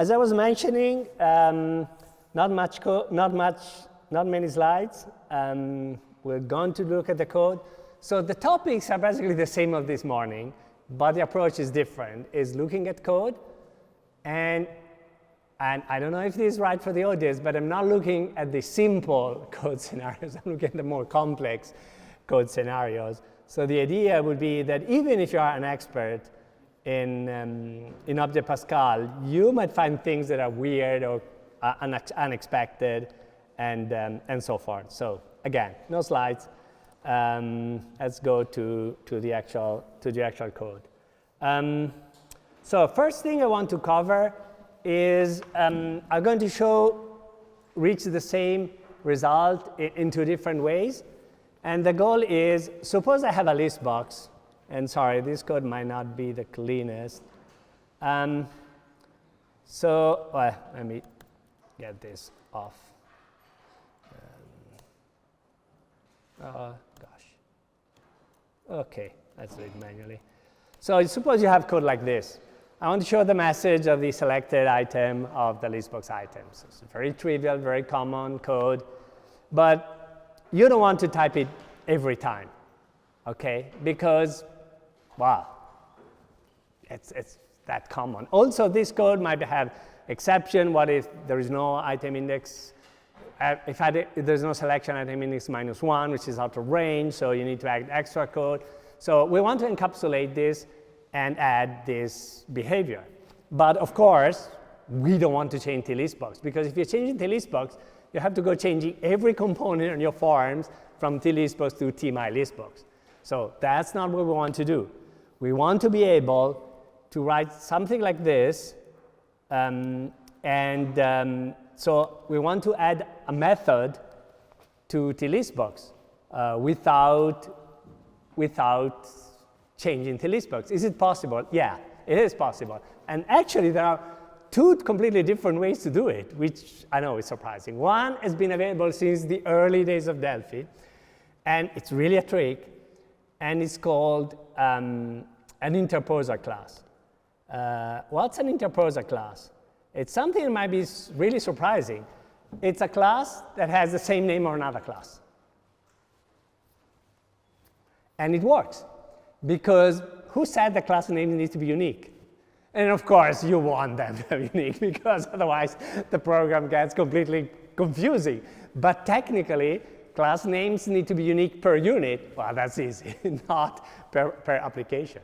as I was mentioning, not many slides. We're going to look at the code. So the topics are basically the same of this morning, but the approach is different. Is looking at code, and I don't know if this is right for the audience, but I'm not looking at the simple code scenarios. I'm looking at the more complex code scenarios. So the idea would be that even if you are an expert in Object Pascal, you might find things that are weird or unexpected, and so forth. So again, no slides. Let's go to the actual code. So first thing I want to cover is I'm going to reach the same result in two different ways. And the goal is, suppose I have a list box. And sorry, this code might not be the cleanest. Let me get this off. Oh, gosh. OK, let's do it manually. So suppose you have code like this. I want to show the message of the selected item of the list box items. It's very trivial, very common code. But you don't want to type it every time, OK? Because, wow, it's that common. Also, this code might have exception. What if there is no item index? If there's no selection item index -1, which is out of range, so you need to add extra code. So we want to encapsulate this and add this behavior. But of course, we don't want to change the list box, because if you're changing the list box, you have to go changing every component on your forms from t-listbox to t-my-listbox. So that's not what we want to do. We want to be able to write something like this, so we want to add a method to t-listbox without changing t-listbox. Is it possible? Yeah, it is possible. And actually, there are two completely different ways to do it, which I know is surprising. One has been available since the early days of Delphi, and it's really a trick, and it's called an interposer class. What's an interposer class? It's something that might be really surprising. It's a class that has the same name or another class. And it works, because who said the class name needs to be unique? And of course, you want them to be unique, because otherwise the program gets completely confusing. But technically, class names need to be unique per unit. Well, that's easy, not per application.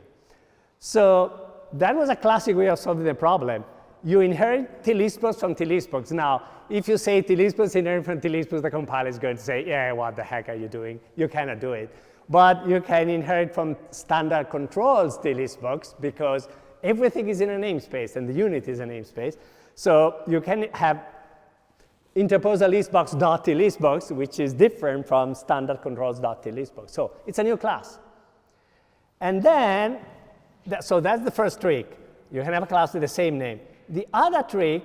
So that was a classic way of solving the problem. You inherit t-listbox from t-listbox. Now, if you say t-listbox inherit from t-listbox, the compiler is going to say, yeah, what the heck are you doing? You cannot do it. But you can inherit from standard controls t-listbox, because everything is in a namespace, and the unit is a namespace. So you can have interposer listbox.t-listbox, which is different from standard controls.t-listbox. So it's a new class. And then, so that's the first trick. You can have a class with the same name. The other trick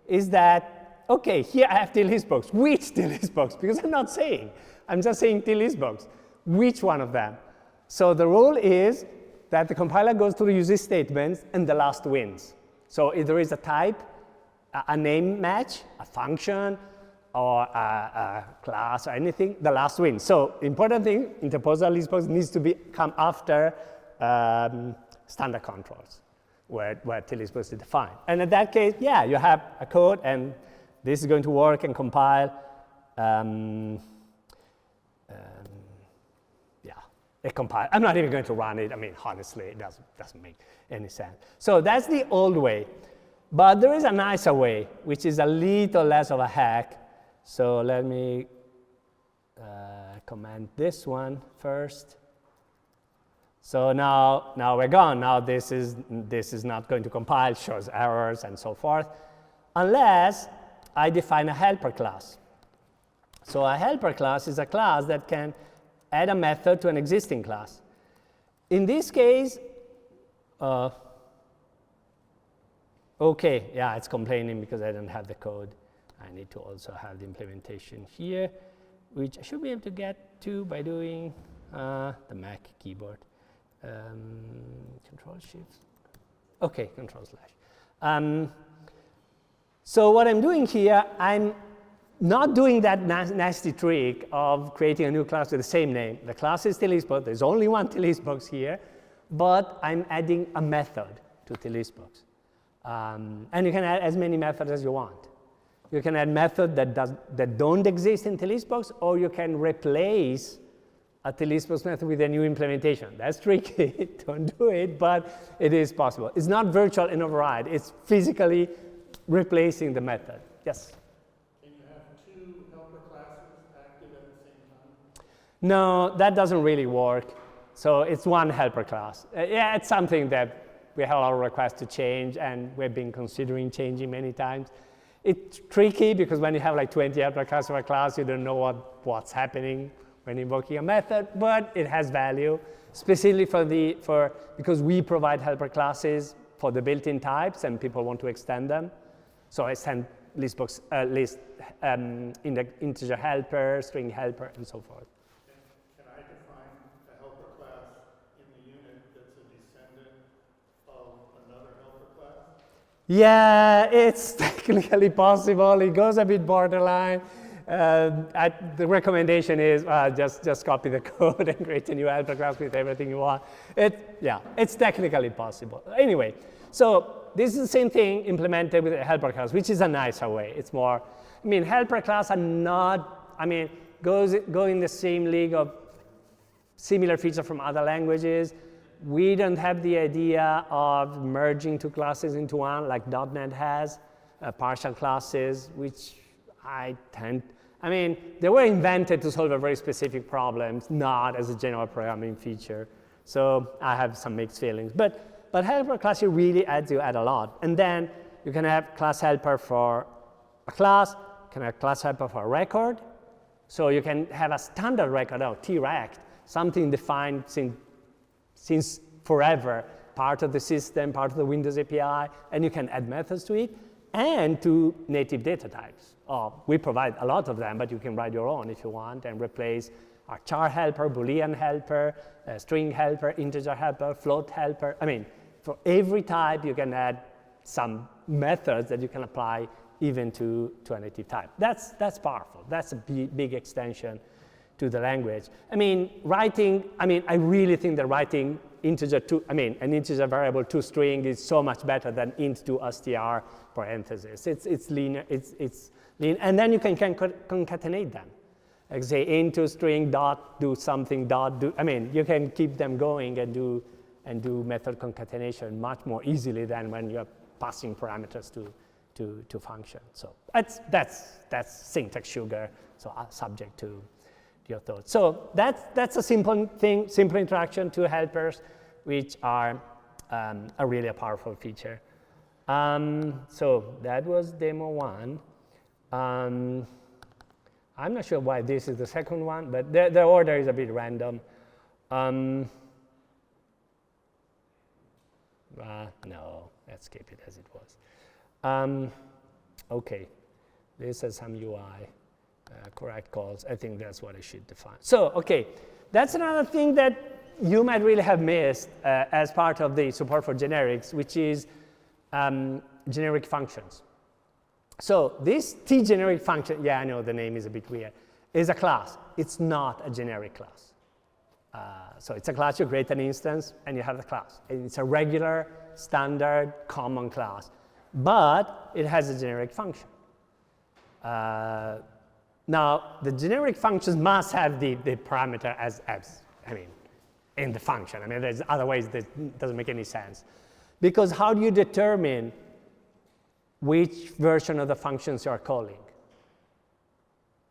is that, OK, here I have t-listbox. Which t-listbox? Because I'm not saying. I'm just saying t-listbox. Which one of them? So the rule is that the compiler goes through the uses statements, and the last wins. So if there is a type, a name match, a function, or a class, or anything, the last wins. So important thing, interposer listbox needs to come after standard controls, where t-listbox is defined. And in that case, yeah, you have a code, and this is going to work and compile. It compiles. I'm not even going to run it. I mean, honestly, it doesn't make any sense. So that's the old way. But there is a nicer way, which is a little less of a hack. So let me comment this one first. So now we're gone. Now this is not going to compile, shows errors, and so forth, unless I define a helper class. So a helper class is a class that can add a method to an existing class. In this case, OK, yeah, it's complaining because I don't have the code. I need to also have the implementation here, which I should be able to get to by doing the Mac keyboard. Control Shift. OK, Control/. So what I'm doing here, I'm not doing that nasty trick of creating a new class with the same name. The class is TListBox. There's only one TListBox here, but I'm adding a method to TListBox. And you can add as many methods as you want. You can add methods that don't exist in TListBox, or you can replace a TListBox method with a new implementation. That's tricky. Don't do it, but it is possible. It's not virtual and override. It's physically replacing the method. Yes? Can you have two helper classes active at the same time? No, that doesn't really work. So it's one helper class. Yeah, it's something that we have a lot of requests to change, and we've been considering changing many times. It's tricky because when you have like 20 helper classes of a class, you don't know what's happening when invoking a method, but it has value, specifically because we provide helper classes for the built-in types, and people want to extend them. So I send listbox integer helper, string helper, and so forth. Can I define a helper class in the unit that's a descendant of another helper class? Yeah, it's technically possible. It goes a bit borderline. The recommendation is just copy the code and create a new helper class with everything you want. Yeah, it's technically possible. Anyway, so this is the same thing implemented with a helper class, which is a nicer way. It's more, helper class are not, go in the same league of similar features from other languages. We don't have the idea of merging two classes into one, like .NET has, partial classes, which they were invented to solve a very specific problem, not as a general programming feature. So I have some mixed feelings. But helper class really adds a lot. And then you can have class helper for a class, you can have class helper for a record. So you can have a standard record, T-rect, something defined since forever, part of the system, part of the Windows API, and you can add methods to it, and to native data types. We provide a lot of them, but you can write your own if you want, and replace our char helper, Boolean helper, string helper, integer helper, float helper. For every type, you can add some methods that you can apply even to a native type. That's powerful. That's a big extension to the language. I really think that writing an integer variable to string is so much better than int to str parentheses. It's linear, it's linear, and then you can concatenate them. Like say int to string dot do something dot do. You can keep them going and do method concatenation much more easily than when you're passing parameters to function. So that's syntax sugar. So subject to your thoughts. So that's a simple interaction to helpers, which are really a powerful feature. So that was demo one. I'm not sure why this is the second one, but the order is a bit random. No, let's keep it as it was. OK, this has some UI. Correct calls. I think that's what I should define. So, OK, that's another thing that you might really have missed as part of the support for generics, which is generic functions. So this tgeneric function, yeah, I know the name is a bit weird, is a class. It's not a generic class. So it's a class, you create an instance, and you have the class. It's a regular, standard, common class. But it has a generic function. Now, the generic functions must have the parameter as in the function. There's otherwise that doesn't make any sense. Because how do you determine which version of the functions you are calling?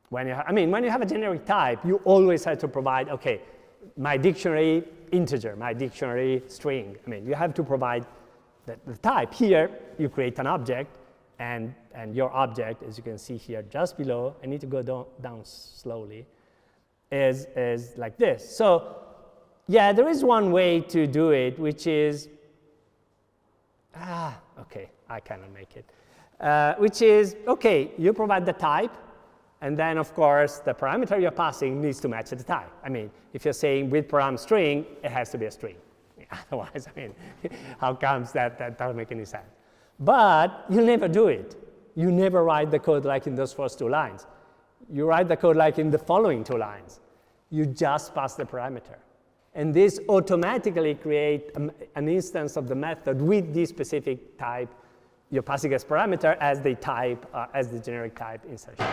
When you have a generic type, you always have to provide, OK, my dictionary integer, my dictionary string. You have to provide the type. Here, you create an object, and your object, as you can see here just below, I need to go down slowly, is like this. So yeah, there is one way to do it, which is, OK, I cannot make it. Which is, OK, you provide the type, and then, of course, the parameter you're passing needs to match the type. If you're saying with param string, it has to be a string. Otherwise, how comes that doesn't make any sense? But you'll never do it. you never write the code like in those first 2 lines. You write the code like in the following 2 lines. You just pass the parameter. And this automatically creates an instance of the method with this specific type you're passing as parameter as the type, as the generic type insertion.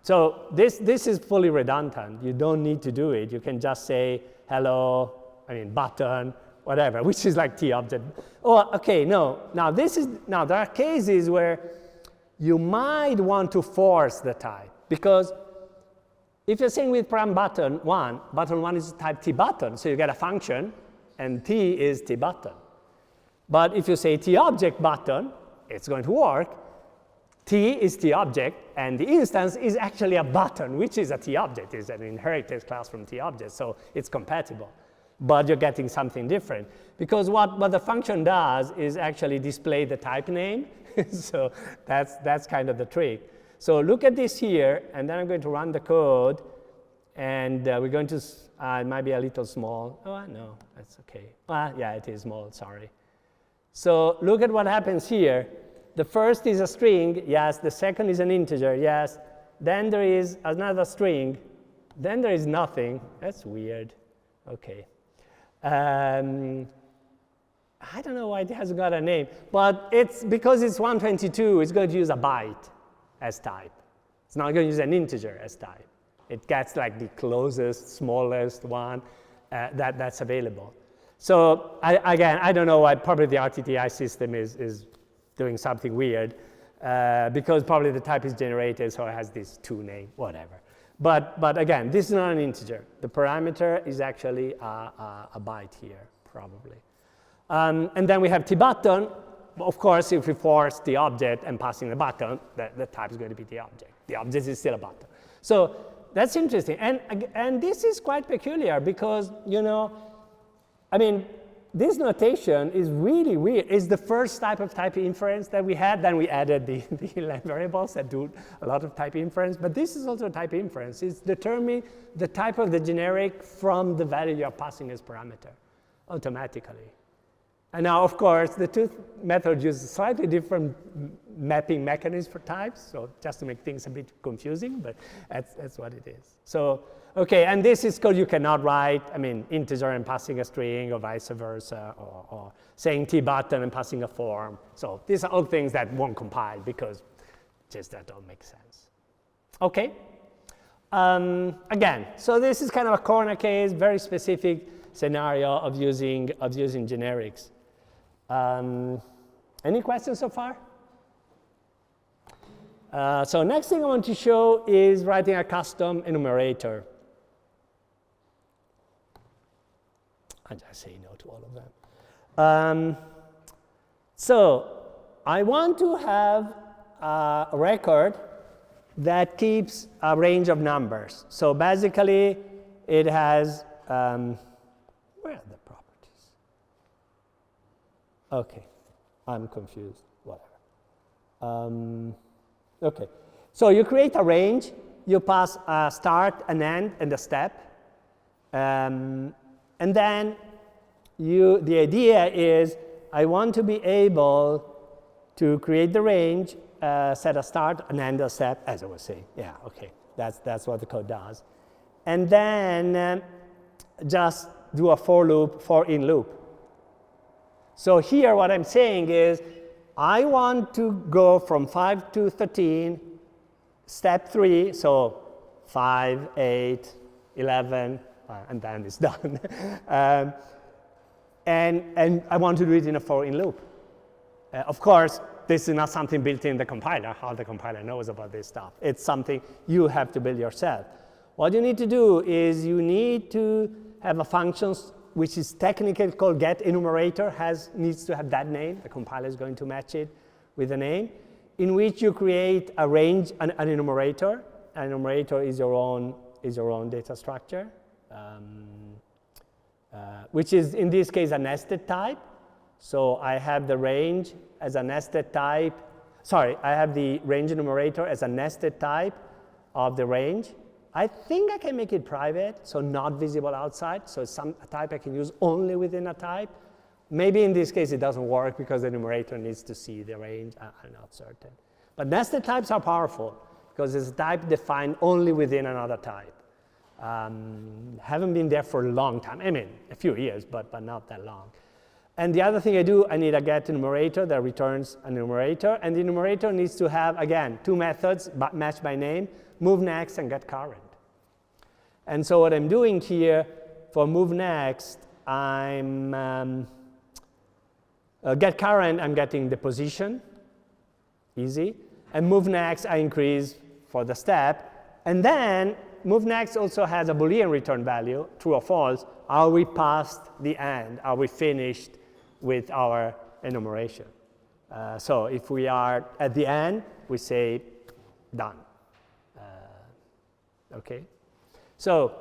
So this is fully redundant. You don't need to do it. You can just say hello, button, whatever, which is like t-object. Oh, okay, no. Now there are cases where you might want to force the type, because if you're saying with param button 1 is type t-button, so you get a function, and t is t-button. But if you say t-object button, it's going to work. T is t-object, and the instance is actually a button, which is a t-object. It's an inherited class from t-object, so it's compatible. But you're getting something different. Because what the function does is actually display the type name. So that's kind of the trick. So look at this here, and then I'm going to run the code, and we're going to, it might be a little small. Oh, no, that's OK. Yeah, it is small, sorry. So look at what happens here. The first is a string, yes. The second is an integer, yes. Then there is another string. Then there is nothing. That's weird. OK. I don't know why it hasn't got a name. But it's because it's 122, it's going to use a byte as type. It's not going to use an integer as type. It gets like the closest, smallest one that's available. So again, I don't know why. Probably the RTTI system is doing something weird, because probably the type is generated, so it has this to name, whatever. But again, this is not an integer. The parameter is actually a byte here, probably. And then we have t-button. Of course, if we force the object and passing the button, the type is going to be the object. The object is still a button. So that's interesting. And this is quite peculiar because, this notation is really weird. It's the first type of type inference that we had. Then we added the len variables that do a lot of type inference. But this is also type inference. It's determining the type of the generic from the value you're passing as parameter automatically. And now, of course, the two methods use slightly different mapping mechanisms for types, so just to make things a bit confusing, but that's what it is. So, okay, and this is code you cannot write, integer and passing a string, or vice versa, or saying t-button and passing a form. So these are all things that won't compile because just that don't make sense. Okay. Again, so this is kind of a corner case, very specific scenario of using generics. Any questions so far? So next thing I want to show is writing a custom enumerator. I just say no to all of them. So I want to have a record that keeps a range of numbers. So basically, it has, where are the properties? OK, I'm confused, whatever. OK, so you create a range. You pass a start, an end, and a step. And then the idea is I want to be able to create the range, set a start, an end, a step, as I was saying. Yeah, OK, that's what the code does. And then just do a for in loop. So here what I'm saying is I want to go from 5 to 13, step 3, so 5, 8, 11, and then it's done. And I want to do it in a for in loop. Of course, this is not something built in the compiler, how the compiler knows about this stuff. It's something you have to build yourself. What you need to do is you need to have a function which is technically called getEnumerator, needs to have that name. The compiler is going to match it with a name, in which you create a range, an enumerator. An enumerator is your own data structure, which is, in this case, a nested type. So I have the range as a nested type. Sorry, I have the range enumerator as a nested type of the range. I think I can make it private, so not visible outside. So it's a type I can use only within a type. Maybe in this case it doesn't work because the enumerator needs to see the range. I'm not certain. But nested types are powerful because it's a type defined only within another type. Haven't been there for a long time. I mean, a few years, but not that long. And the other thing I do, I need a get enumerator that returns an enumerator. And the enumerator needs to have, again, two methods matched by name, move next and get current. And so what I'm doing here for move next, I'm get current, I'm getting the position, easy. And move next, I increase for the step. And then move next also has a Boolean return value, true or false. Are we past the end? Are we finished with our enumeration? So if we are at the end, we say done. Okay. So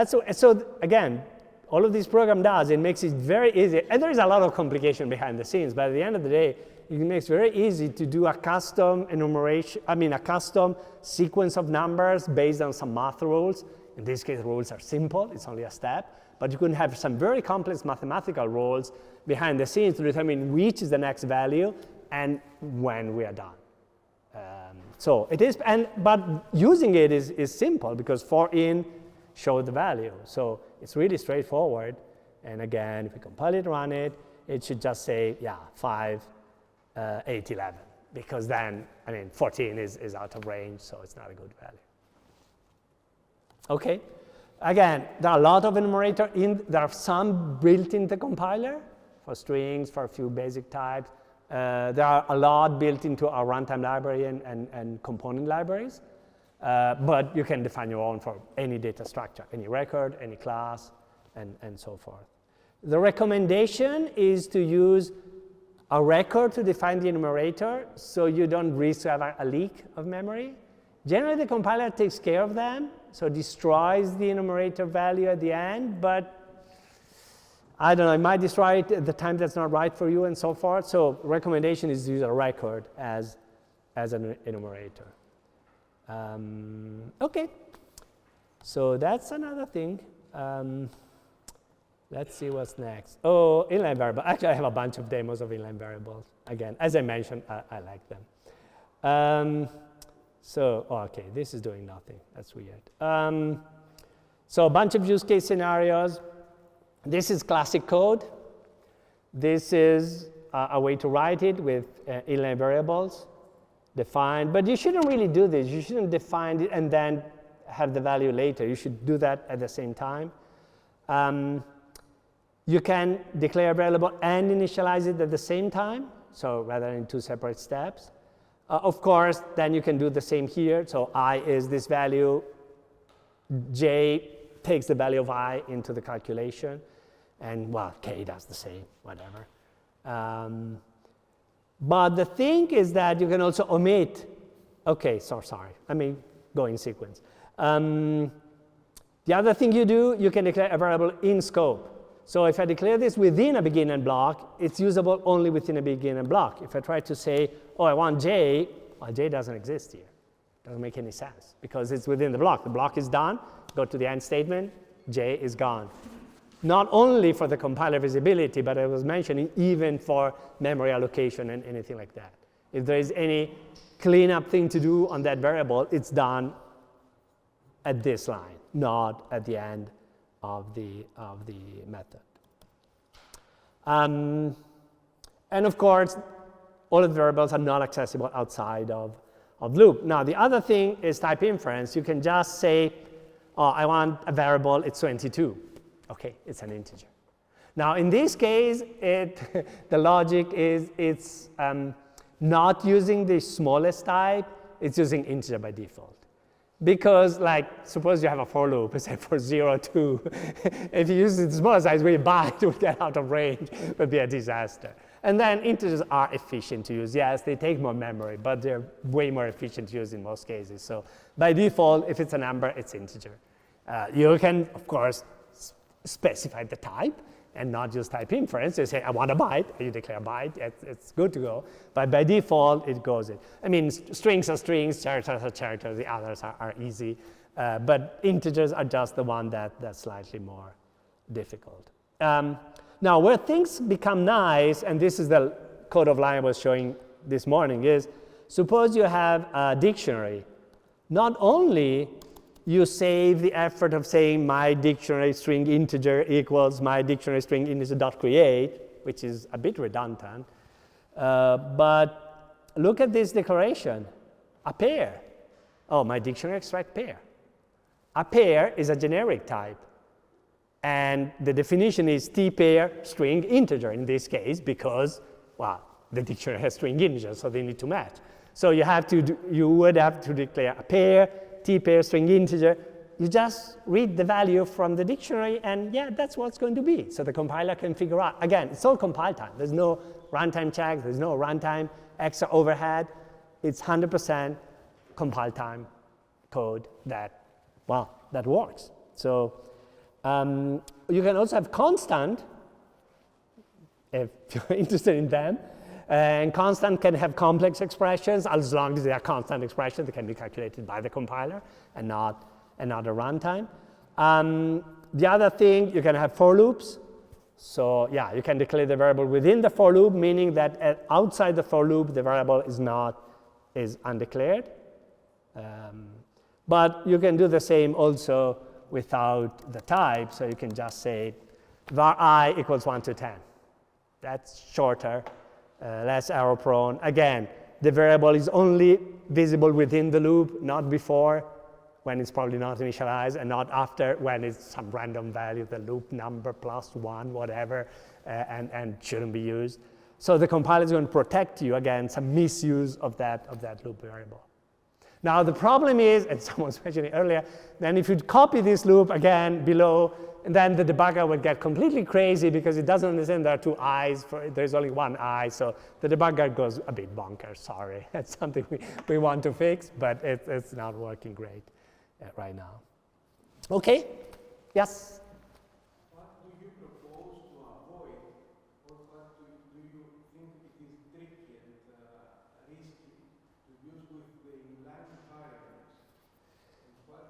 so again, all of this program does, it makes it very easy. And there is a lot of complication behind the scenes, but at the end of the day, it makes it very easy to do a custom enumeration, a custom sequence of numbers based on some math rules. In this case, the rules are simple, it's only a step. But you can have some very complex mathematical rules behind the scenes to determine which is the next value and when we are done. So it is, but using it is simple because for in show the value. So it's really straightforward. And again, if we compile it, run it, it should just say, yeah, 5, 8, 11. Because then, 14 is out of range, so it's not a good value. Okay. Again, there are a lot of enumerator there are some built in the compiler for strings, for a few basic types. There are a lot built into our runtime library and component libraries. But you can define your own for any data structure, any record, any class, and so forth. The recommendation is to use a record to define the enumerator so you don't risk to have a leak of memory. Generally, the compiler takes care of them, so destroys the enumerator value at the end, but I don't know, it might destroy it at the time that's not right for you and so forth. So recommendation is to use a record as an enumerator. Okay, so that's another thing. Let's see what's next. Oh, inline variable. Actually, I have a bunch of demos of inline variables. Again, as I mentioned, I like them. Okay, this is doing nothing. That's weird. So a bunch of use case scenarios. This is classic code. This is a way to write it with inline variables defined. But you shouldn't really do this. You shouldn't define it and then have the value later. You should do that at the same time. You can declare a variable and initialize it at the same time, so rather than two separate steps. Of course, then you can do the same here. So I is this value. J takes the value of I into the calculation. And, well, K does the same, whatever. But the thing is that you can also omit. OK, so sorry. Let me go in sequence. The other thing you do, you can declare a variable in scope. So if I declare this within a beginning block, it's usable only within a beginning block. If I try to say, oh, I want J, well, J doesn't exist here. Doesn't make any sense because it's within the block. The block is done. Go to the end statement. J is gone. Not only for the compiler visibility, but I was mentioning even for memory allocation and anything like that. If there is any cleanup thing to do on that variable, it's done at this line, not at the end of the method. And of course, all of the variables are not accessible outside of loop. Now, the other thing is type inference. You can just say, oh, I want a variable, it's 22. OK, it's an integer. Now, in this case, the logic is it's not using the smallest type. It's using integer by default. Because, suppose you have a for loop, say for 0, 2. If you use the smallest size, where you byte would get out of range, it would be a disaster. And then integers are efficient to use. Yes, they take more memory, but they're way more efficient to use in most cases. So by default, if it's a number, it's integer. You can, of course, specify the type and not just type inference. You say, I want a byte, and you declare a byte. It's good to go. But by default, it goes in. Strings are strings, characters are characters. The others are easy. But integers are just the one that's slightly more difficult. Now, where things become nice, and this is the code of line I was showing this morning is, suppose you have a dictionary. Not only you save the effort of saying my dictionary string integer equals my dictionary string integer dot create, which is a bit redundant, but look at this declaration, a pair. Oh, my dictionary extract pair. A pair is a generic type. And the definition is t-pair string integer in this case because, well, the dictionary has string integers, so they need to match. So you would have to declare a pair, t-pair string integer. You just read the value from the dictionary, and yeah, that's what's going to be. So the compiler can figure out. Again, it's all compile time. There's no runtime check. There's no runtime extra overhead. It's 100% compile time code that, well, that works. So you can also have constant, if you're interested in them. And constant can have complex expressions. As long as they are constant expressions, they can be calculated by the compiler and not a runtime. The other thing, you can have for loops. So yeah, you can declare the variable within the for loop, meaning that outside the for loop, the variable is undeclared. But you can do the same also without the type. So you can just say var I equals 1 to 10. That's shorter, less error prone. Again, the variable is only visible within the loop, not before, when it's probably not initialized, and not after, when it's some random value, the loop number plus 1, whatever, and shouldn't be used. So the compiler is going to protect you against some misuse of that loop variable. Now the problem is, and someone was mentioning earlier, then if you copy this loop again below, and then the debugger will get completely crazy because it doesn't understand there are two i's, there's only one I, so the debugger goes a bit bonkers, sorry. That's something we want to fix, but it's not working great right now. Okay, yes? What do you propose to avoid, or what do you think it is tricky and risky to use with the inline variables? What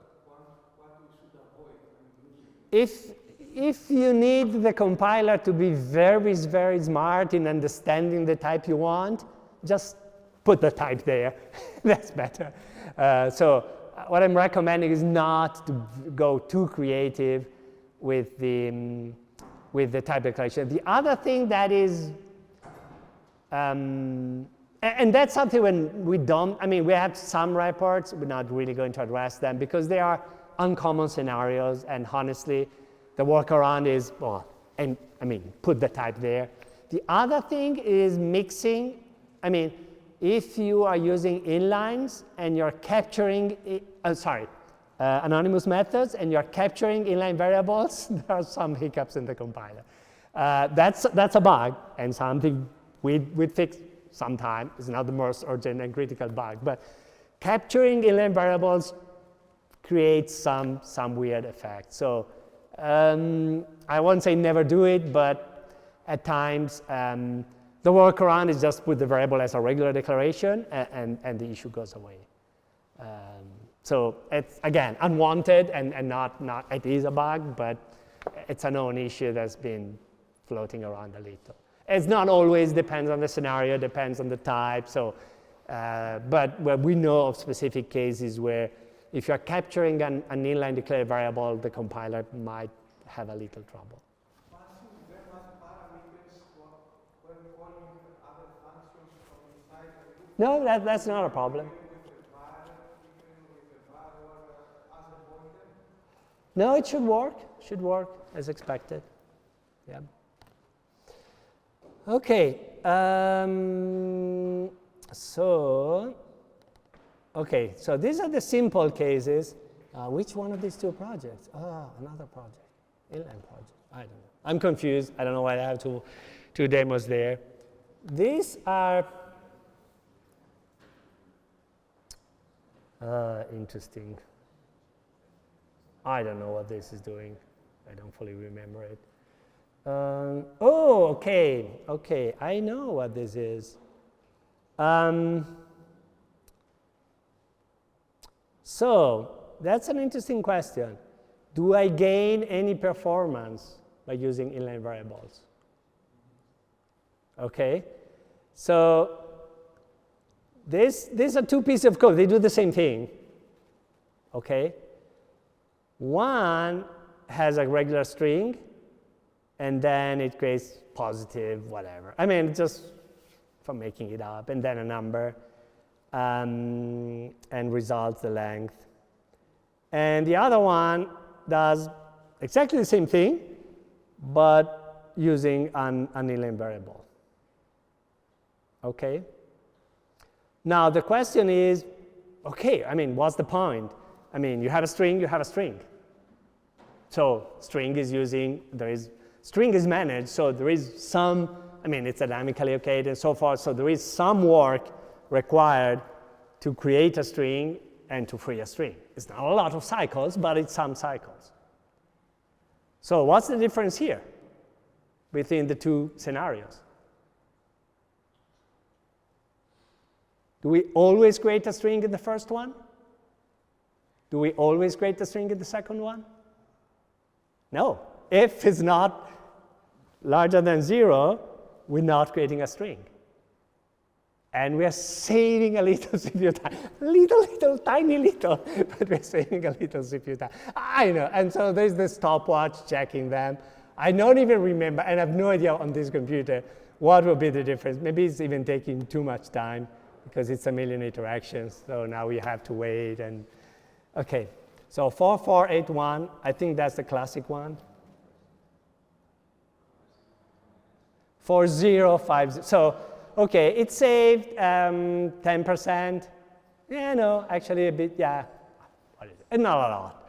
we should avoid when using it? If you need the compiler to be very, very smart in understanding the type you want, just put the type there. That's better. So what I'm recommending is not to go too creative with the type declaration. The other thing that is, and that's something when we don't, I mean, we have some reports, we're not really going to address them because they are uncommon scenarios, and honestly, the workaround is, well, and I mean, put the type there. The other thing is mixing. I mean, if you are using inlines and you're capturing, anonymous methods and you're capturing inline variables, there are some hiccups in the compiler. That's a bug and something we'd fix sometime. It's not the most urgent and critical bug, but capturing inline variables creates some weird effect. So I won't say never do it, but at times the workaround is just put the variable as a regular declaration and the issue goes away. So it's, again, unwanted and not it is a bug, but it's a known issue that's been floating around a little. It's not always depends on the scenario, depends on the type. So, but we know of specific cases where if you're capturing an inline declared variable, the compiler might have a little trouble. No, that's not a problem. No, it should work. Should work as expected. Yeah. Okay. So these are the simple cases. Which one of these two projects? Another project. Inline project. I don't know. I'm confused. I don't know why I have two demos there. These are interesting. I don't know what this is doing. I don't fully remember it. Okay. I know what this is. So that's an interesting question. Do I gain any performance by using inline variables? Okay. So these are two pieces of code. They do the same thing. Okay? One has a regular string, and then it creates positive, whatever. I mean, just for making it up, and then a number, and results the length. And the other one does exactly the same thing, but using an inline variable. Okay? Now the question is, okay, I mean, what's the point? I mean, you have a string, you have a string. So string is string is managed, so there is some, I mean, it's dynamically allocated and so forth, so there is some work required to create a string and to free a string. It's not a lot of cycles, but it's some cycles. So what's the difference here between the two scenarios? Do we always create a string in the first one? Do we always create a string in the second one? No. If it's not larger than 0, we're not creating a string. And we're saving a little CPU time. Little, tiny little, but we're saving a little CPU time. I know, and so there's this stopwatch checking them. I don't even remember, and I have no idea on this computer what will be the difference. Maybe it's even taking too much time because it's a million interactions, so now we have to wait. And okay, so 4481, I think that's the classic one. 4050, so okay, it saved 10%. Yeah, no, actually a bit, yeah. What is it? Not a lot.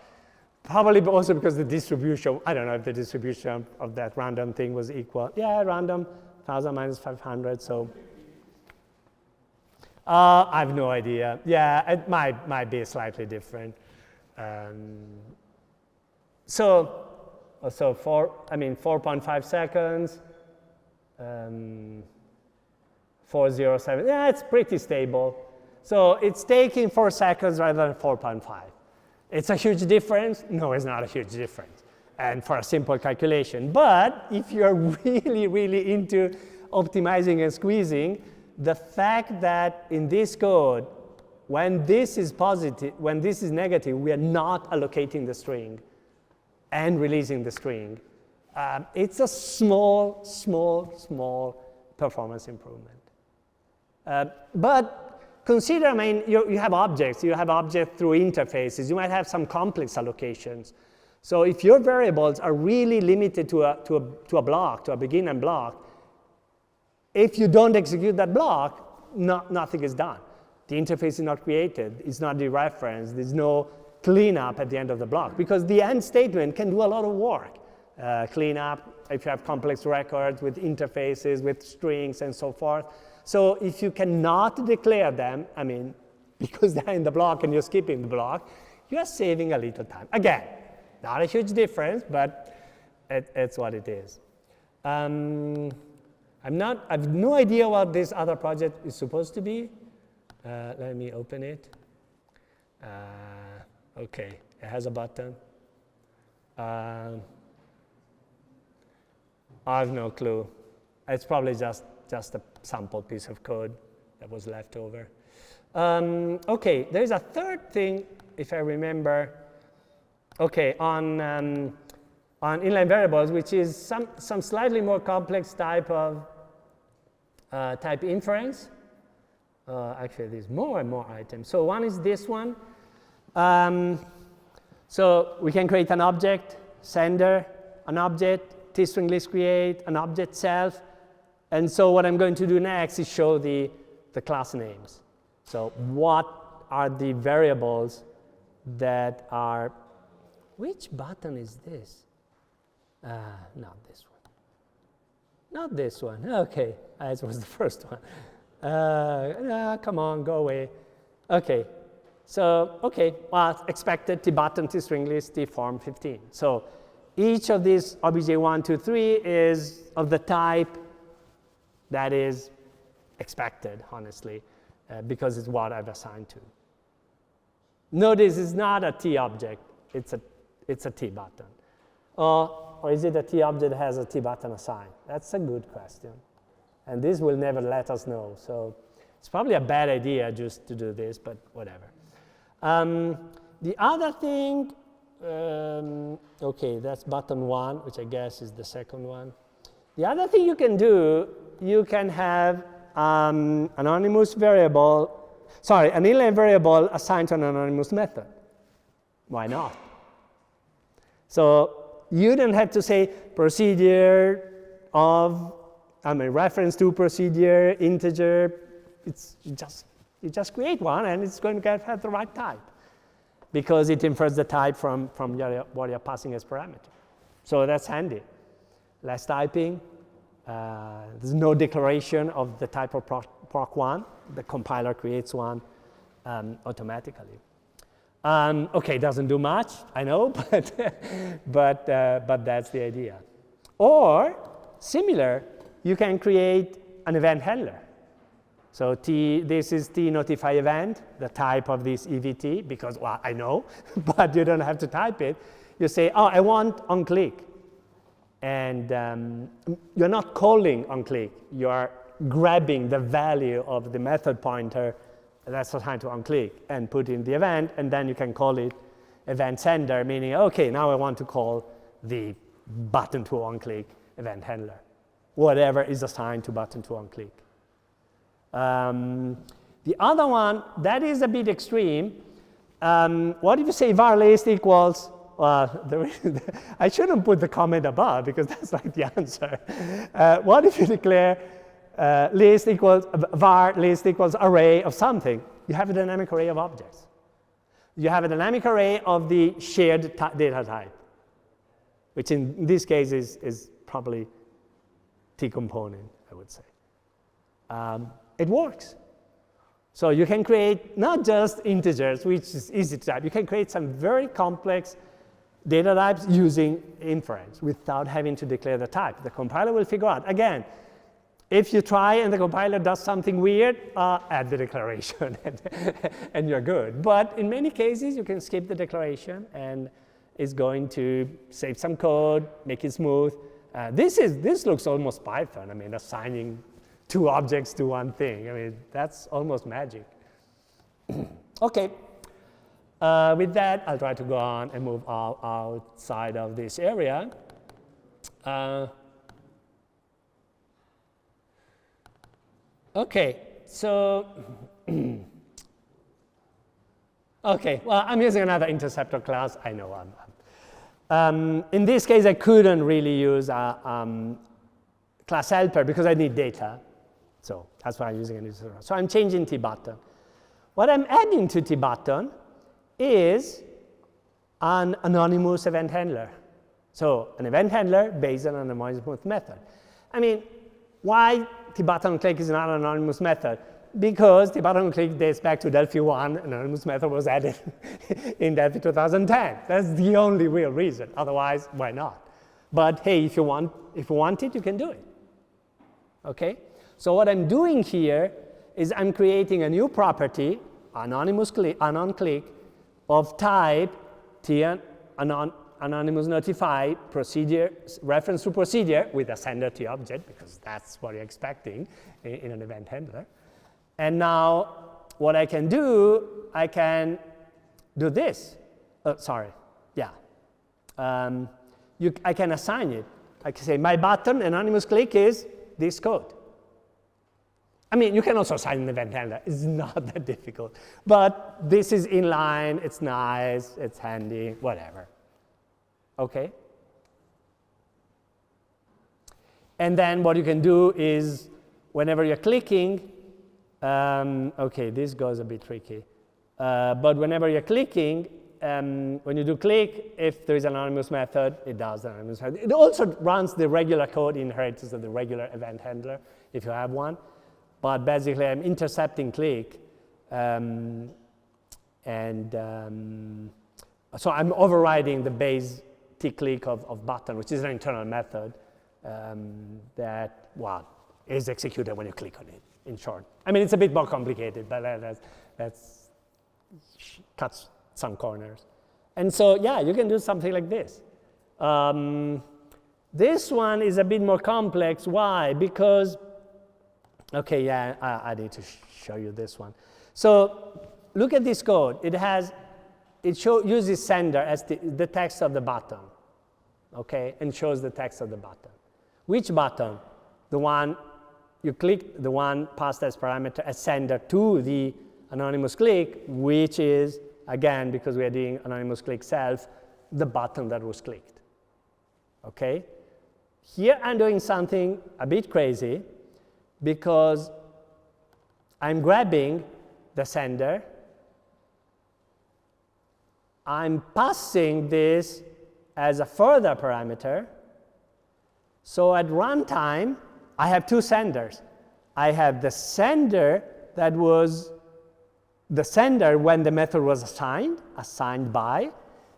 Probably also because the distribution, I don't know if the distribution of that random thing was equal. Yeah, random, 1000 minus 500, so. I have no idea. Yeah, it might be slightly different. So 4.5 seconds. 407, yeah, it's pretty stable. So it's taking 4 seconds rather than 4.5. It's a huge difference? No, it's not a huge difference. And for a simple calculation. But if you're really, really into optimizing and squeezing, the fact that in this code, when this is positive, when this is negative, we are not allocating the string and releasing the string. It's a small performance improvement. But consider, I mean, you have objects. You have objects through interfaces. You might have some complex allocations. So if your variables are really limited to a block, to a beginning block, if you don't execute that block, nothing is done. The interface is not created. It's not dereferenced. There's no cleanup at the end of the block because the end statement can do a lot of work. Cleanup, if you have complex records with interfaces, with strings, and so forth. So if you cannot declare them, I mean, because they're in the block and you're skipping the block, you are saving a little time. Again, not a huge difference, but it's what it is. I have no idea what this other project is supposed to be. Let me open it. Okay, it has a button. I have no clue. It's probably just a sample piece of code that was left over. Okay, there's a third thing, if I remember. Okay, on inline variables, which is some slightly more complex type of type inference. Actually, there's more and more items. So one is this one. So we can create an object, sender, an object, t-string list create, an object self. And so what I'm going to do next is show the class names. So what are the variables that are, which button is this? Not this one. Not this one. Okay, that was the first one. Come on, go away. Okay, so, okay, well, expected t-button, t-string list, t-form 15. So each of these obj1, 2, 3 is of the type that is expected, honestly, because it's what I've assigned to. Notice it's not a t object, it's a t button. Or is it a t object that has a t button assigned? That's a good question. And this will never let us know. So It's probably a bad idea just to do this, but whatever. The other thing, okay, that's button 1, which I guess is the second one. The other thing you can do, you can have anonymous variable, sorry, an inline variable assigned to an anonymous method. Why not? So you don't have to say procedure of, reference to procedure, integer. You just create one, and it's going to have the right type, because it infers the type from what you're passing as parameter. So that's handy. Less typing. There's no declaration of the type of proc1. The compiler creates one automatically. Okay, doesn't do much, I know, but that's the idea. Or, similar, you can create an event handler. So this is tNotify event, the type of this EVT, because, well, I know, but you don't have to type it. You say, oh, I want onClick. And you're not calling onClick. You are grabbing the value of the method pointer that's assigned to onClick and put in the event, and then you can call it event sender, meaning, okay, now I want to call the button to onClick event handler, whatever is assigned to button to onClick. The other one, that is a bit extreme. What if you say var list equals, I shouldn't put the comment above because that's like the answer. What if you declare list equals var list equals array of something? You have a dynamic array of objects. You have a dynamic array of the shared data type, which in this case is probably T component, I would say. It works. So you can create not just integers, which is easy to type. You can create some very complex data types using inference without having to declare the type. The compiler will figure out. Again, if you try and the compiler does something weird, add the declaration and you're good. But in many cases, you can skip the declaration and it's going to save some code, make it smooth. This looks almost Python. I mean, assigning 2 objects to one thing. I mean, that's almost magic. Okay. With that, I'll try to go on and move outside of this area. Okay, so, okay, well, I'm using another interceptor class. I know in this case, I couldn't really use a class helper because I need data. So that's why I'm using an interceptor. So I'm changing tButton. What I'm adding to tButton is an anonymous event handler. So an event handler based on an anonymous method. I mean, why tButton_click is not an anonymous method? Because tButton_click dates back to Delphi 1, an anonymous method was added in Delphi 2010. That's the only real reason. Otherwise, why not? But hey, if you want it, you can do it. Okay? So what I'm doing here is I'm creating a new property, anon_click, of type anonymous notify procedure, reference to procedure with a sender T object, because that's what you're expecting in an event handler. And now what I can do this. I can assign it. I can say my button, anonymous click, is this code. I mean, you can also assign an event handler. It's not that difficult. But this is inline, it's nice, it's handy, whatever. Okay? And then what you can do is, whenever you're clicking, okay, this goes a bit tricky. But whenever you're clicking, when you do click, if there is an anonymous method, it does the anonymous method. It also runs the regular code inheritance of the regular event handler, if you have one. But basically, I'm intercepting click, so I'm overriding the base tclick of button, which is an internal method that, well, is executed when you click on it, in short. I mean, it's a bit more complicated, but that's cuts some corners. And so, yeah, you can do something like this. This one is a bit more complex. Why? Because Okay, yeah, I need to show you this one. So look at this code. It uses sender as the text of the button, okay, and shows the text of the button. Which button? The one you click, the one passed as parameter as sender to the anonymous click, which is, again, because we are doing anonymous click self, the button that was clicked, okay? Here I'm doing something a bit crazy because I'm grabbing the sender, I'm passing this as a further parameter, so at runtime, I have two senders. I have the sender that was the sender when the method was assigned by,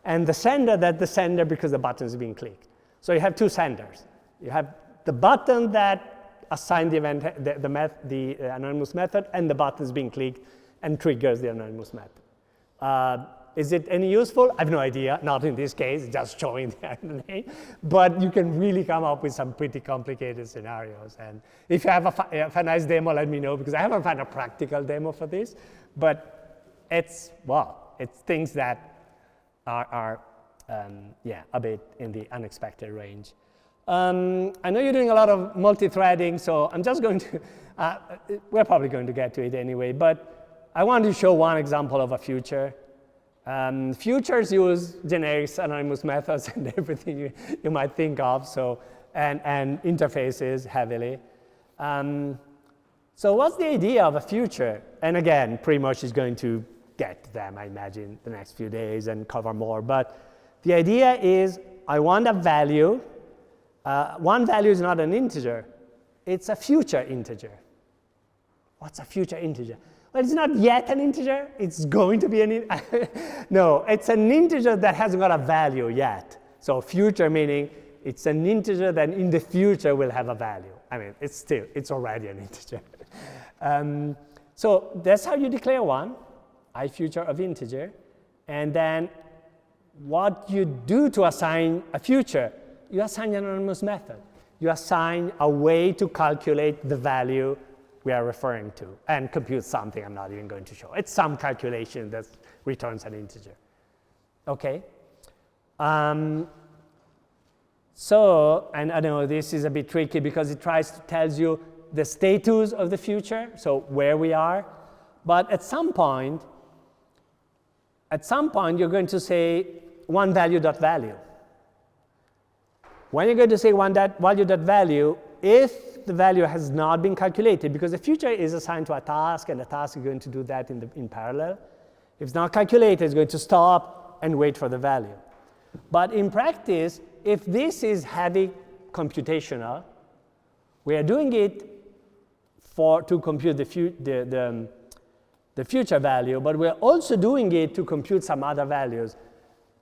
and the sender that the sender because the button is being clicked. So you have two senders. You have the button that assigned the event, the anonymous method, and the button is being clicked and triggers the anonymous method. Is it any useful? I have no idea. Not in this case, just showing the name. But you can really come up with some pretty complicated scenarios. And if you have a nice demo, let me know, because I haven't found a practical demo for this. But it's things that are a bit in the unexpected range. I know you're doing a lot of multi-threading, so I'm just going to, we're probably going to get to it anyway, but I wanted to show one example of a future. Futures use generic anonymous methods and everything you might think of, so, and interfaces heavily. So what's the idea of a future? And again, pretty much is going to get to them, I imagine, the next few days and cover more. But the idea is I want a value. One value is not an integer. It's a future integer. What's a future integer? Well, it's not yet an integer. It's going to be an integer. No, it's an integer that hasn't got a value yet. So future meaning it's an integer that in the future will have a value. I mean, it's already an integer. So that's how you declare one, iFuture of integer. And then what you do to assign a future, you assign an anonymous method. You assign a way to calculate the value we are referring to and compute something I'm not even going to show. It's some calculation that returns an integer. Okay? So, and I know this is a bit tricky because it tells you the status of the future, so where we are. But at some point you're going to say one value dot value. When you're going to say one value dot value, if the value has not been calculated, because the future is assigned to a task, and the task is going to do that in parallel. If it's not calculated, it's going to stop and wait for the value. But in practice, if this is heavy computational, we are doing it to compute the future value, but we're also doing it to compute some other values.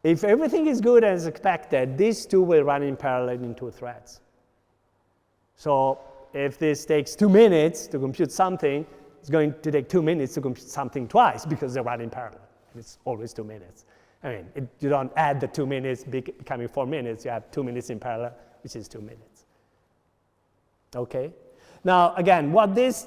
If everything is good as expected, these two will run in parallel in two threads. So if this takes 2 minutes to compute something, it's going to take 2 minutes to compute something twice because they run in parallel. It's always 2 minutes. I mean, you don't add the 2 minutes becoming 4 minutes. You have 2 minutes in parallel, which is 2 minutes. Okay? Now, again, what this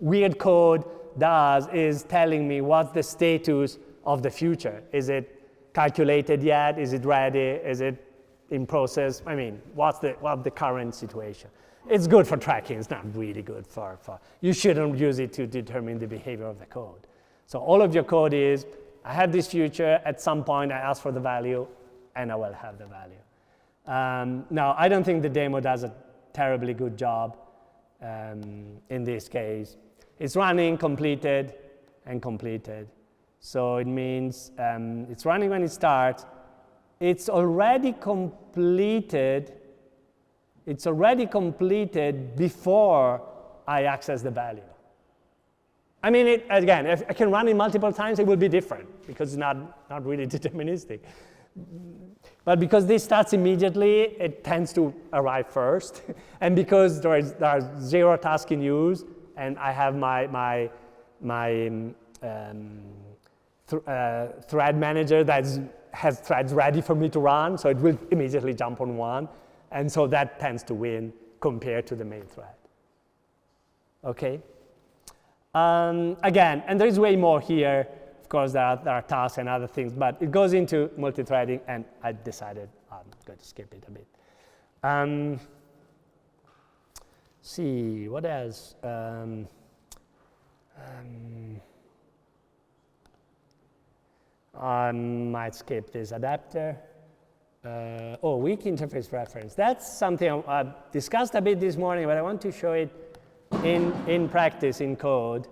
weird code does is telling me what's the status of the future. Is it calculated yet? Is it ready? Is it in process? I mean, what's the current situation? It's good for tracking. It's not really good for you shouldn't use it to determine the behavior of the code. So all of your code is, I have this future. At some point, I ask for the value, and I will have the value. Now, I don't think the demo does a terribly good job in this case. It's running, completed, and completed. So it means it's running when it starts. It's already completed. It's already completed before I access the value. I mean, again, if I can run it multiple times, it will be different because it's not really deterministic. But because this starts immediately, it tends to arrive first. And because there are 0 tasks in use, and I have my thread manager that has threads ready for me to run, so it will immediately jump on one. And so that tends to win compared to the main thread. Okay. Again, and there is way more here. Of course, there are tasks and other things, but it goes into multi-threading, and I decided I'm going to skip it a bit. See, what else? I might skip this adapter. Weak interface reference. That's something I discussed a bit this morning, but I want to show it in practice, in code.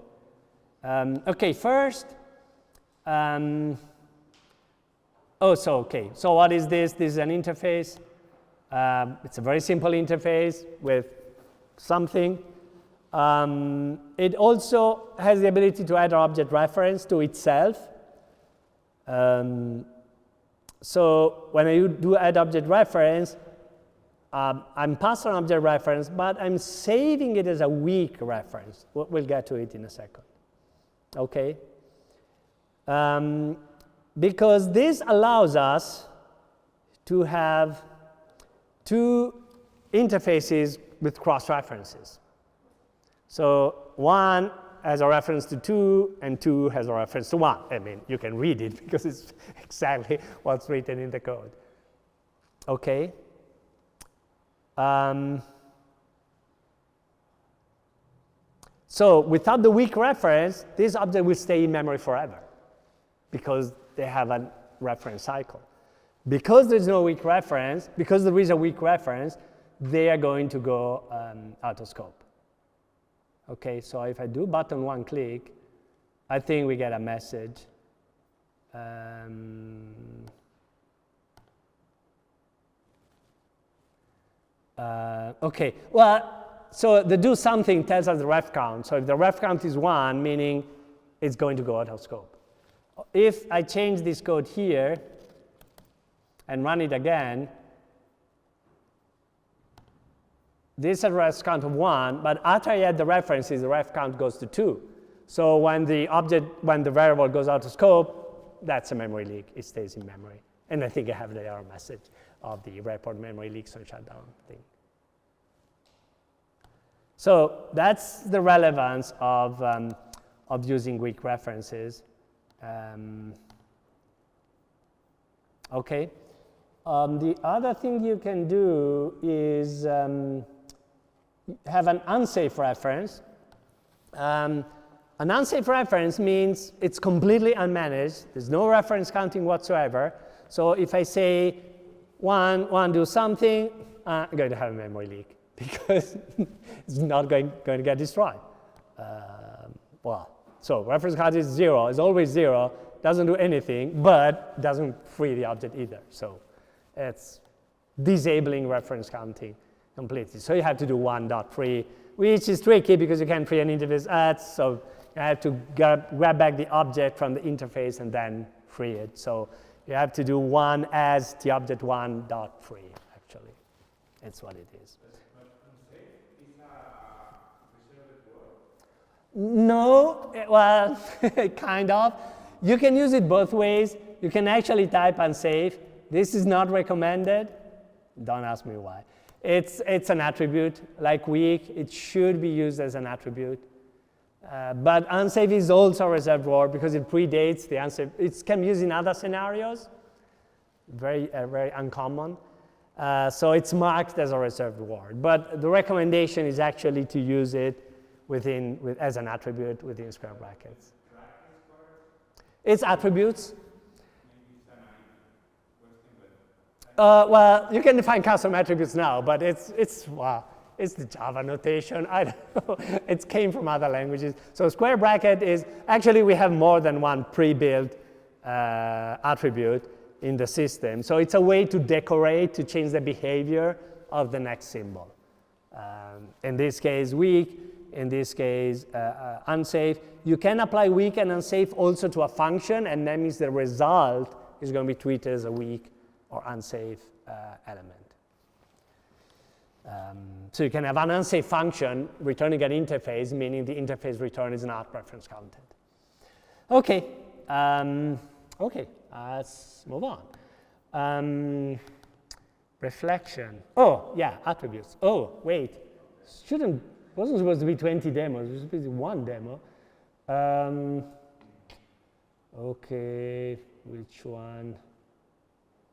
Okay, first, so what is this? This is an interface. It's a very simple interface with something. It also has the ability to add an object reference to itself. So when I do add object reference, I'm passing an object reference, but I'm saving it as a weak reference. We'll get to it in a second. Okay? Because this allows us to have two interfaces with cross-references. So one has a reference to 2, and 2 has a reference to 1. I mean, you can read it because it's exactly what's written in the code. Okay? So without the weak reference, this object will stay in memory forever because they have a reference cycle. Because there's no weak reference, because there is a weak reference, they are going to go out of scope. Okay, so if I do button one click, I think we get a message. Okay, well, so the do something tells us the ref count. So if the ref count is 1, meaning it's going to go out of scope. If I change this code here and run it again, this is a ref count of 1, but after I add the references, the ref count goes to 2. So when the variable goes out of scope, that's a memory leak. It stays in memory. And I think I have the error message of the report memory leaks on shutdown thing. So that's the relevance of using weak references. Okay. The other thing you can do is have an unsafe reference. An unsafe reference means it's completely unmanaged. There's no reference counting whatsoever. So if I say one do something, I'm going to have a memory leak because it's not going to get destroyed. So reference count is 0. It's always 0. Doesn't do anything, but doesn't free the object either. So it's disabling reference counting completely. So you have to do 1.free, which is tricky because you can't free an interface at, so you have to grab back the object from the interface and then free it. So you have to do 1 as the object 1.free, actually. That's what it is. But unsafe is a reserved word? No, well, kind of. You can use it both ways. You can actually type unsafe. This is not recommended. Don't ask me why. It's an attribute, like weak. It should be used as an attribute. But unsafe is also a reserved word because it predates the unsafe. It can be used in other scenarios, very uncommon. So it's marked as a reserved word. But the recommendation is actually to use it as an attribute within square brackets. It's attributes. Well, you can define custom attributes now, but it's the Java notation. I don't know. It came from other languages. So square bracket is, actually we have more than one pre-built attribute in the system. So it's a way to decorate, to change the behavior of the next symbol. In this case, weak. In this case, unsafe. You can apply weak and unsafe also to a function, and that means the result is going to be treated as a weak or unsafe element. So you can have an unsafe function returning an interface, meaning the interface return is not reference counted. Okay, let's move on. Reflection. Oh, yeah, attributes. Oh, wait, wasn't supposed to be 20 demos, it was supposed to be one demo. Okay, which one?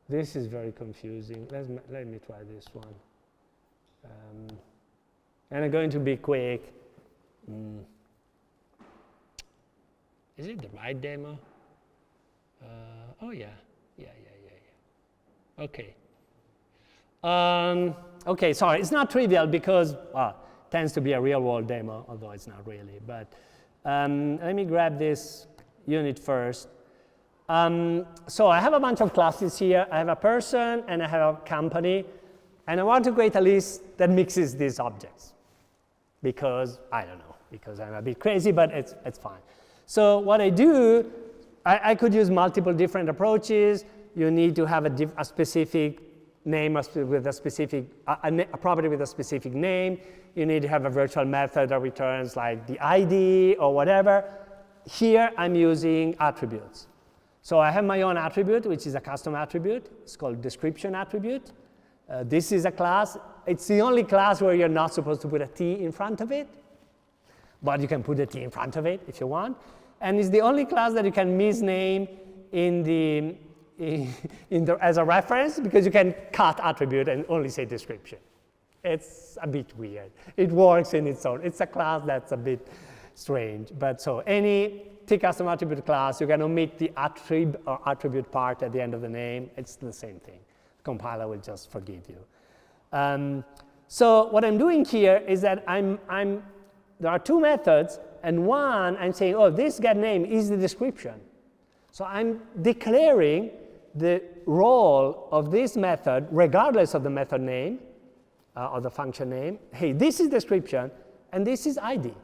This is very confusing. Let me try this one. And I'm going to be quick. Is it the right demo? Oh yeah. Okay. Okay, sorry, it's not trivial because, well, it tends to be a real-world demo, although it's not really. But let me grab this unit first. So I have a bunch of classes here. I have a person and I have a company. And I want to create a list that mixes these objects. Because, I don't know, because I'm a bit crazy, but it's fine. So what I do, I could use multiple different approaches. You need to have a specific name with a specific, a property with a specific name. You need to have a virtual method that returns like the ID or whatever. Here I'm using attributes. So I have my own attribute, which is a custom attribute. It's called description attribute. This is a class. It's the only class where you're not supposed to put a T in front of it, but you can put a T in front of it if you want. And it's the only class that you can misname as a reference, because you can cut attribute and only say description. It's a bit weird. It works in its own. It's a class that's a bit strange. But so any T custom attribute class, you can omit the attribute part at the end of the name. It's the same thing. The compiler will just forgive you. So what I'm doing here is that there are two methods, and one I'm saying, oh, this getName is the description. So I'm declaring the role of this method, regardless of the method name or the function name. Hey, this is description, and this is ID.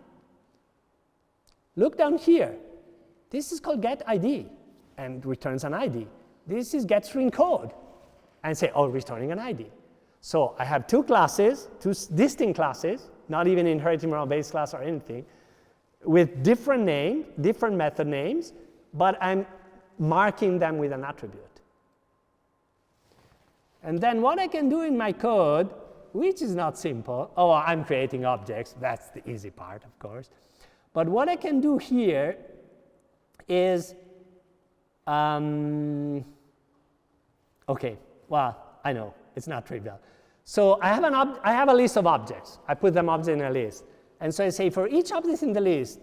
Look down here. This is called getID, and returns an ID. This is getStringCode, and say, oh, returning an ID. So I have two classes, two distinct classes, not even inheriting from a base class or anything, with different names, different method names, but I'm marking them with an attribute. And then what I can do in my code, which is not simple, oh, I'm creating objects. That's the easy part, of course. But what I can do here is, okay, well, I know, it's not trivial. So I have a list of objects. I put them objects in a list. And so I say, for each object in the list,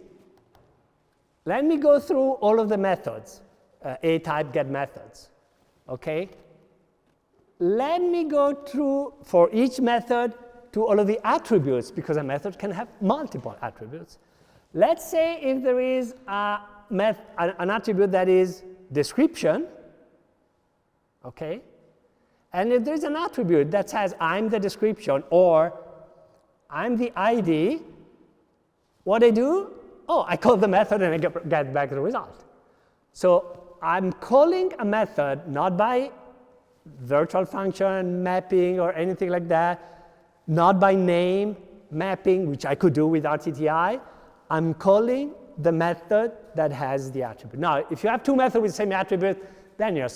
let me go through all of the methods, A-type get methods, okay? Let me go through, for each method, to all of the attributes, because a method can have multiple attributes. Let's say if there is an attribute that is description, okay? And if there's an attribute that says I'm the description or I'm the ID, what I do, oh, I call the method and I get back the result. So I'm calling a method not by virtual function mapping or anything like that, not by name mapping, which I could do with RTTI. I'm calling the method that has the attribute. Now, if you have two methods with the same attribute, then you're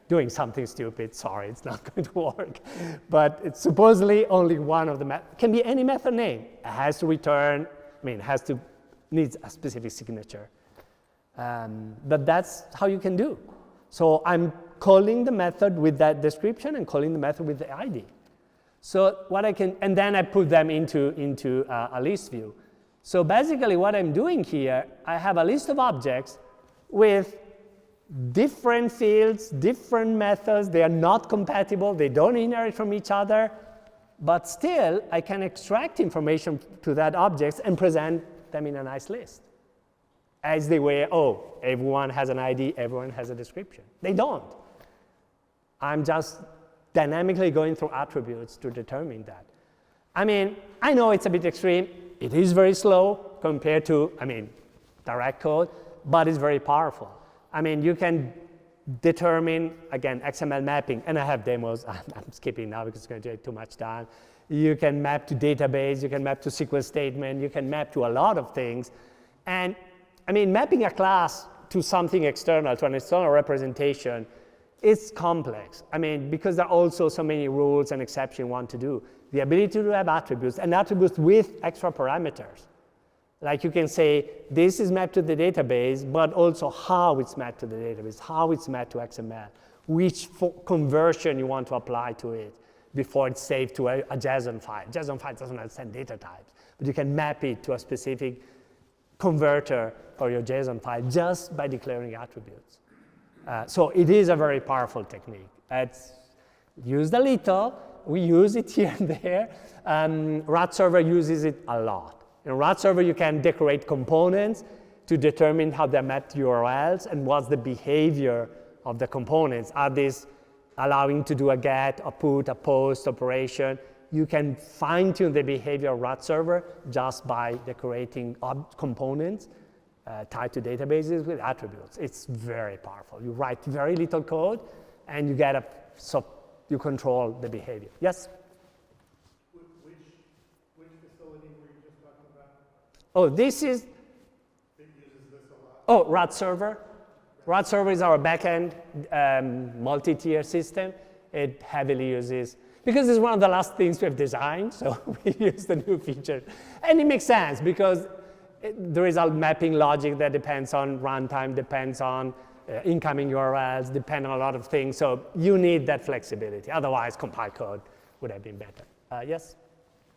doing something stupid. Sorry, it's not going to work. But it's supposedly only one of the methods. It can be any method name. It has to return, needs a specific signature. But that's how you can do. So I'm calling the method with that description and calling the method with the ID. So what I can, and then I put them into a list view. So basically what I'm doing here, I have a list of objects with different fields, different methods. They are not compatible. They don't inherit from each other. But still, I can extract information to that object and present them in a nice list. As they were, oh, everyone has an ID, everyone has a description. They don't. I'm just dynamically going through attributes to determine that. I know it's a bit extreme. It is very slow compared to, direct code, but it's very powerful. You can determine, again, XML mapping, and I have demos. I'm skipping now because it's going to take too much time. You can map to database, you can map to SQL statement, you can map to a lot of things. And mapping a class to something external, to an external representation, is complex. Because there are also so many rules and exceptions you want to do. the ability to have attributes, and attributes with extra parameters. Like you can say, this is mapped to the database, but also how it's mapped to the database, how it's mapped to XML, which conversion you want to apply to it before it's saved to a JSON file. JSON file doesn't understand data types, but you can map it to a specific converter for your JSON file just by declaring attributes. So it is a very powerful technique. It's used a little. We use it here and there. RAD server uses it a lot. In RAD server, you can decorate components to determine how they're mapped to URLs and what's the behavior of the components. Are these allowing to do a get, a put, a post operation? You can fine-tune the behavior of RAD server just by decorating components tied to databases with attributes. It's very powerful. You write very little code, and you get you control the behavior. Yes? Which facility were you just talking about? Oh, this is. It uses this a lot. Oh, RAD server. RAD server is our backend multi-tier system. It heavily uses, because it's one of the last things we have designed, so we use the new feature. And it makes sense because there is a mapping logic that depends on runtime, depends on incoming URLs, depend on a lot of things. So you need that flexibility. Otherwise, compile code would have been better. Yes?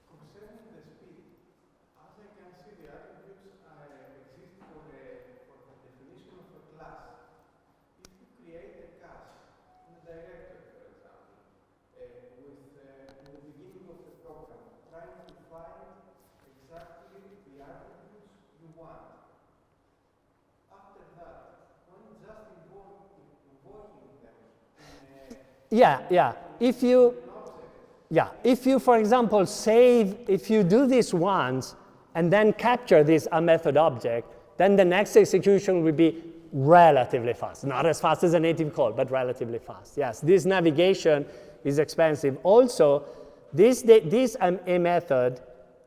Concerning the speed, as I can see, the attributes exist for the definition of a class. If you create a class in a directory, for example, with in the beginning of the program, trying to find exactly the attributes you want. After that, when just invoking them If you, for example, if you do this once and then capture this a method object, then the next execution will be relatively fast. Not as fast as a native call, but relatively fast. Yes, this navigation is expensive. Also, this a method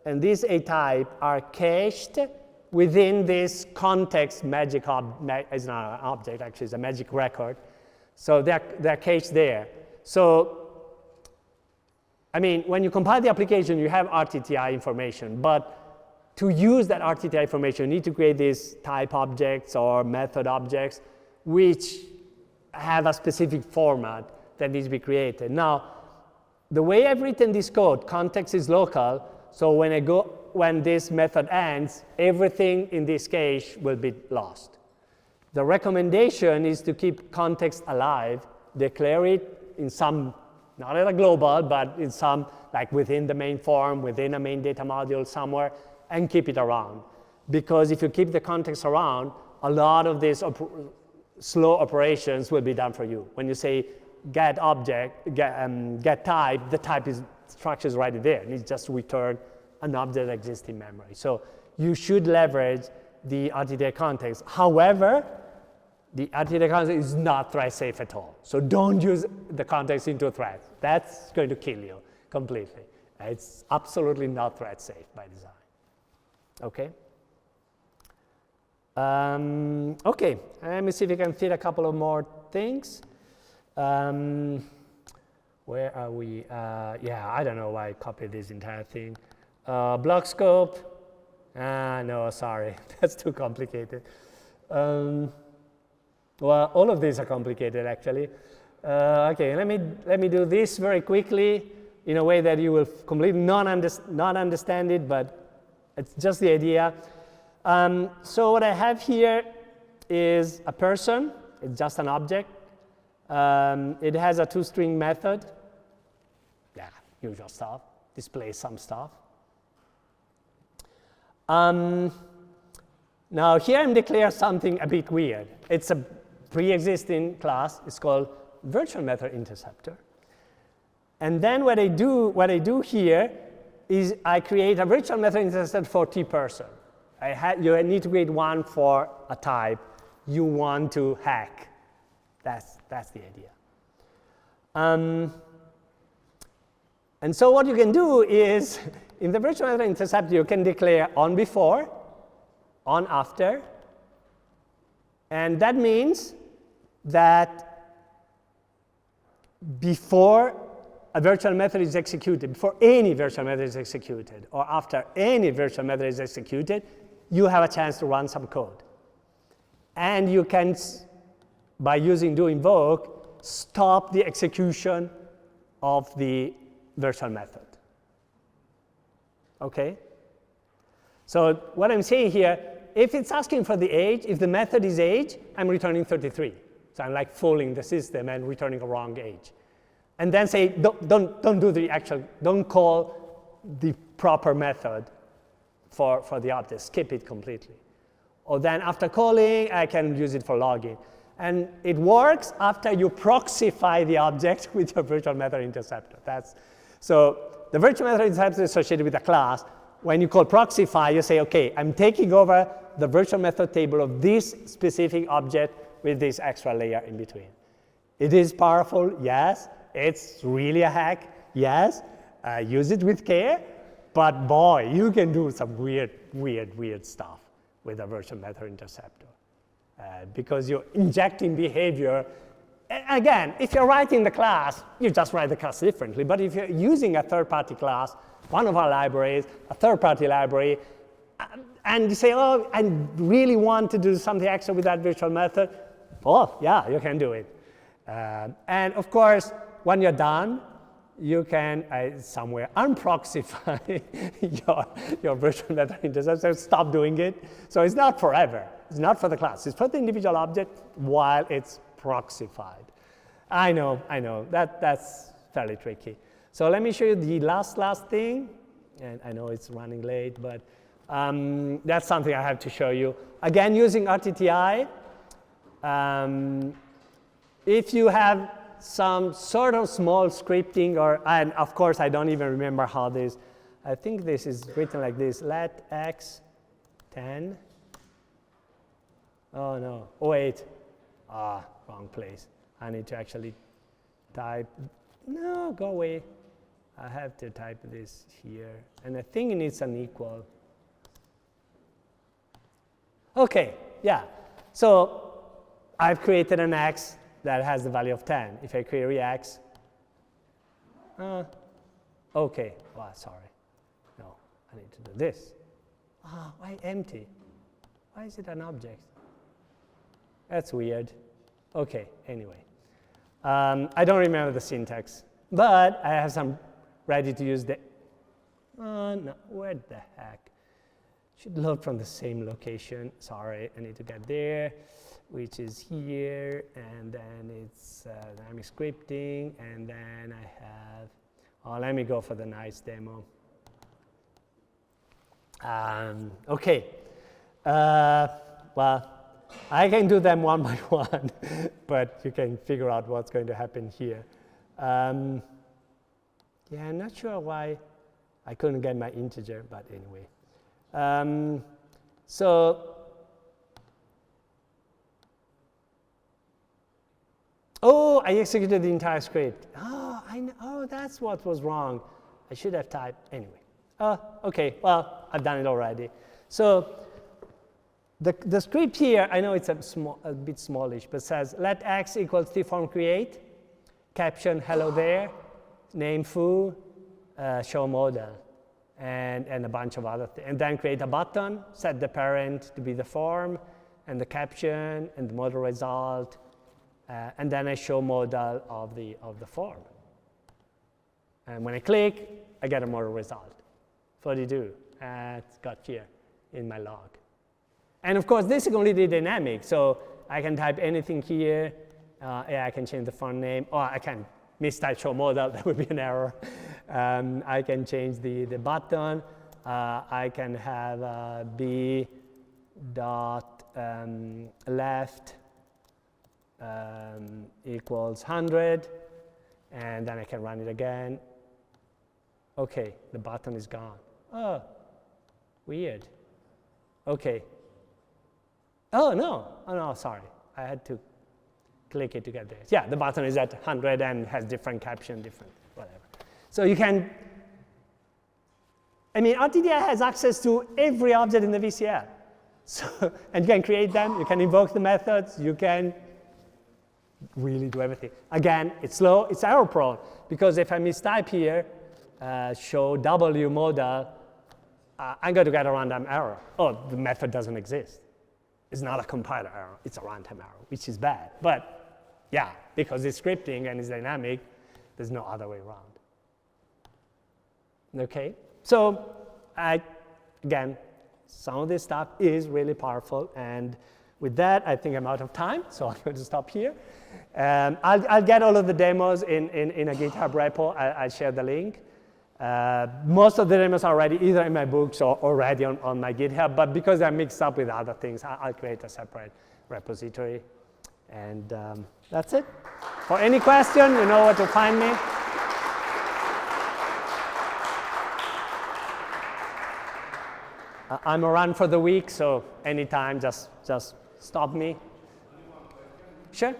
and this a type are cached within this context magic it's not an object, actually, it's a magic record. So they're cached there. So, I mean, when you compile the application, you have RTTI information, but to use that RTTI information, you need to create these type objects or method objects, which have a specific format that needs to be created. Now, the way I've written this code, context is local, so when this method ends, everything in this cache will be lost. The recommendation is to keep context alive, declare it in some, not at a global, but in some, like within the main form, within a main data module somewhere, and keep it around. Because if you keep the context around, a lot of these slow operations will be done for you. When you say get object, get type, the type structure is right there. It's just return an object that exists in memory. So you should leverage the RTTI context. However, the RTTI context is not thread safe at all. So don't use the context into a thread. That's going to kill you completely. It's absolutely not thread safe by design. Okay? Okay, let me see if we can fit a couple of more things. Where are we? Yeah, I don't know why I copied this entire thing. Block scope. No, sorry, that's too complicated. Well, all of these are complicated, actually. Okay, let me do this very quickly in a way that you will completely not understand it, but it's just the idea. So what I have here is a person. It's just an object. It has a toString method. Yeah, usual stuff. Displays some stuff. Now here I'm declaring something a bit weird. It's a pre-existing class. It's called virtual method interceptor. And then what I do here is I create a virtual method interceptor for T-person. You need to create one for a type you want to hack. That's the idea. And so what you can do is, in the virtual method interceptor, you can declare on before, on after, and that means that before a virtual method is executed, before any virtual method is executed, or after any virtual method is executed, you have a chance to run some code. And you can, by using do invoke, stop the execution of the virtual method. Okay? So what I'm saying here, if it's asking for the age, if the method is age, I'm returning 33. So I'm like fooling the system and returning a wrong age. And then say, don't do the actual, don't call the proper method for the object, skip it completely. Or then after calling, I can use it for logging. And it works after you proxify the object with your virtual method interceptor. So the virtual method interceptor is associated with a class. When you call proxify, you say, OK, I'm taking over the virtual method table of this specific object with this extra layer in between. It is powerful, yes. It's really a hack, yes. Use it with care. But boy, you can do some weird stuff with a virtual method interceptor. Because you're injecting behavior. Again, if you're writing the class, you just write the class differently. But if you're using a third-party class, one of our libraries, a third-party library, and you say, oh, I really want to do something extra with that virtual method, oh, yeah, you can do it. And of course, when you're done, you can somewhere unproxify your virtual method interceptor, stop doing it. So it's not forever. It's not for the class. It's for the individual object while it's proxified. I know, that's fairly tricky. So let me show you the last thing. And I know it's running late, but that's something I have to show you. Again, using RTTI, if you have some sort of small scripting, and of course, I don't even remember how this, I think this is written like this, let x 10. Oh, no. Oh, wait. Wrong place. I need to actually type. No, go away. I have to type this here. And I think it needs an equal. OK, yeah. So I've created an x that has the value of 10. If I query x, OK. Oh, sorry. No, I need to do this. Why empty? Why is it an object? That's weird. OK, anyway. I don't remember the syntax. But I have some ready to use. No, where the heck? Should load from the same location. Sorry, I need to get there, which is here. And then it's dynamic scripting. And then I have, let me go for the nice demo. OK. Well, I can do them one by one, but you can figure out what's going to happen here. Yeah, I'm not sure why I couldn't get my integer, but anyway. I executed the entire script. That's what was wrong. I should have typed anyway. OK, well, I've done it already. So the script here, I know it's a bit smallish, but says let x equals tform create, caption hello there, name foo, show model, and a bunch of other things. And then create a button, set the parent to be the form, and the caption, and the model result, and then I show model of the form. And when I click, I get a model result. 42, it's got here in my log. And of course, this is completely dynamic, so I can type anything here. I can change the font name. I can mistype show model, that would be an error. I can change the button. I can have b dot left equals 100, and then I can run it again. OK, the button is gone. Oh, weird. OK. Oh, no, sorry. I had to click it to get there. Yeah, the button is at 100 and has different caption, different whatever. So you can, RTTI has access to every object in the VCL. So, and you can create them, you can invoke the methods, you can really do everything. Again, it's slow, it's error prone, because if I mistype here, show W modal, I'm going to get a random error. Oh, the method doesn't exist. It's not a compiler error, it's a runtime error, which is bad. But yeah, because it's scripting and it's dynamic, there's no other way around. Okay, so again, some of this stuff is really powerful, and with that, I think I'm out of time, so I'm going to stop here. I'll get all of the demos in a GitHub repo. I'll share the link. Most of the demos are already either in my books or already on my GitHub, but because they're mixed up with other things, I'll create a separate repository. And that's it. For any question, you know where to find me. I'm around for the week, so anytime, just stop me. Sure.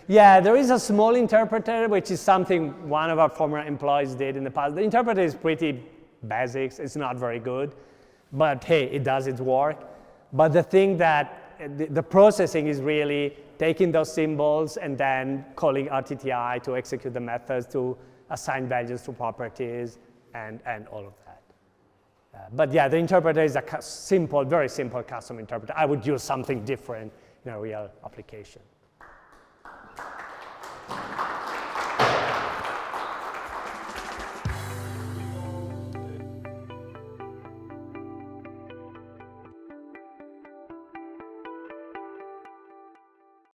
Yeah, there is a small interpreter, which is something one of our former employees did in the past. The interpreter is pretty basic. It's not very good. But hey, it does its work. But the thing that the processing is really taking those symbols and then calling RTTI to execute the methods to assign values to properties and all of that. But yeah, the interpreter is a simple, very simple custom interpreter. I would use something different in a real application.